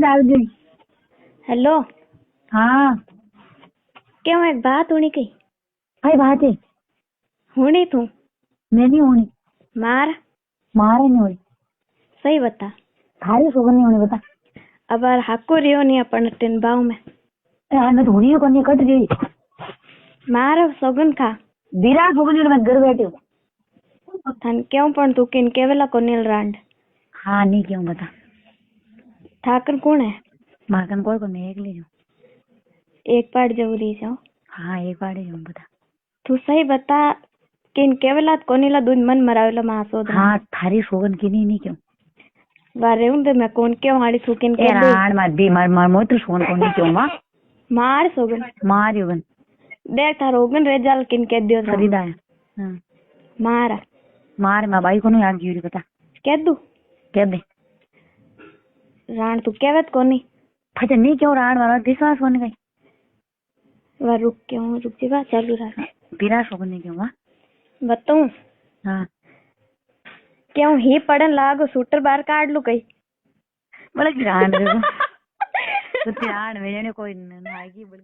દાવજી hello हाँ क्यों एक बात होनी कही भाई बात है होनी तू मैं नहीं होनी मार मारे नहीं होनी सही बता थारी सोगन नहीं होनी बता अब यार हाको रियो नहीं अपन तेन बाव में यार मैं तो होनी को नहीं कट गई मार सोगन खा विराट सोगन मैं घर बैठी हूँ थान क्यों पण तू किन केवला कोनील रांड हाँ नहीं क्यों बता ठाकर कौन है माकन कोई को मैं एक ले जाऊँ एक पार्ट जरूरी जाओ हाँ एक बार जाऊँ बता तू सही बता किन केवला कोनीला दूध मन मरावेला मासोद हाँ थारी सोगन की नहीं क्यों वारे उंदे मैं कौन क्यों हाड़ी तू किन के दे राण मार दी मार मार मोत्र सोगन को नहीं क्यों माँ मार सोगन मार युगन देख थारो ओगन रेजाल किन के दियो खरीदा है हाँ मार मार मैं भाई को नहीं याद जीरी बता कह दू कह दे राण तू केवत कोनी फटे नहीं क्यों राण वाला विश्वास होने गई वा रुक जीवा चालू रख विराट सोगन नहीं क्यों माँ बताऊं हाँ क्यों ही पड़न लागो शूटर बाहर काट लू कई बोला कि राण तो राण में कोई आएगी बोल